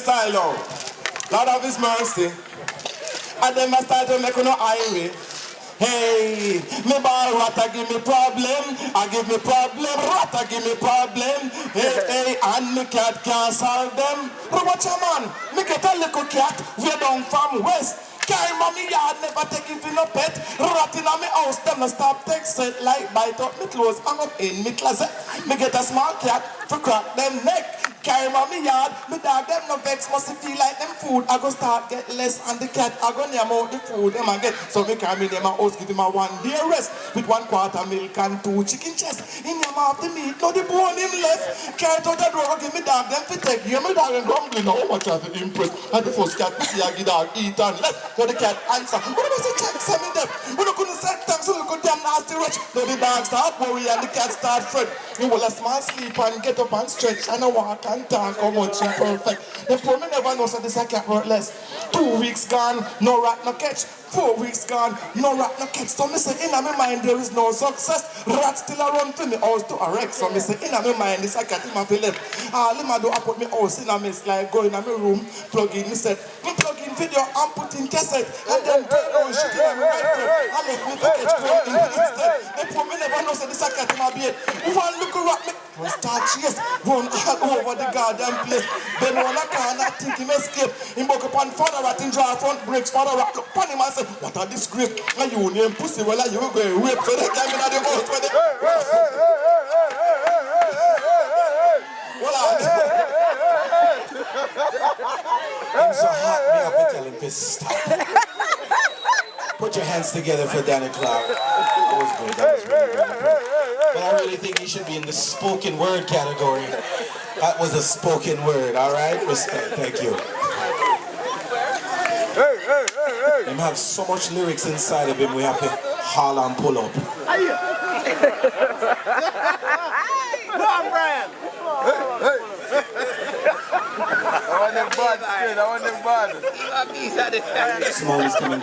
Style out. Lord of His mercy. And then I start to make no irony. Hey, me ball rata give me problem. I give me problem. Rata give me problem. Hey, and me cat can't solve them. But watch a man. Me get a little cat. We down from west. Carry mommy yard, never take it in no pet. Rat in my house, them no stop text it like bite up me clothes, hang up in me closet. Me get a small cat to crack them neck. Carry mommy yard, me dog them no vex, must feel like them food. I go start get less and the cat I go name out the food them I get. So me carry me them a house, give him a 1 day rest with 1/4 milk and 2 chicken chest. In him half the meat, no the bone him left. Carry it out the door, give me dog them fi take. Hear me dog and grumbling, how much I to impress. And the first cat, me see I give dog eat and left. So the cat answer, what was the check send me them? We don't couldn't say thanks, so we could damn nasty rich. So the dog start worry and the cat start fret. You will a small sleep and get up and stretch and I walk and talk how much you perfect. The poor me never know so this a cat worthless. 2 weeks gone, no rat no catch. 4 weeks gone, no rat no catch. So me say in my mind there is no success. Rat still a run to me house to a wreck. So me say in my mind this a cat him a feel left. All him a do I put me house in a mess like go in a me room, plug in me set. Me plug in video and put in cassette and then turn on shit in a me right there. I let me to catch going in instead. The poor me never know so this a cat him a bait. One look at me, one start chase, run all over the goddamn place. Then one a corner think him escape. Him buck up on father rat in draw front brakes. Father rat look upon him and say, what a disgrace. And you name pussy, well you go and rape. So they came in at the house when they... I'm so hot, me up and tell him to stop. Put your hands together for Danny Clark. That was good, that was really good. But I really think he should be in the spoken word category. That was a spoken word, alright? Respect, thank you. Him have so much lyrics inside of him, we have to haul and pull up. Come on, Brian! I want them bad, I want them bad. Small is coming.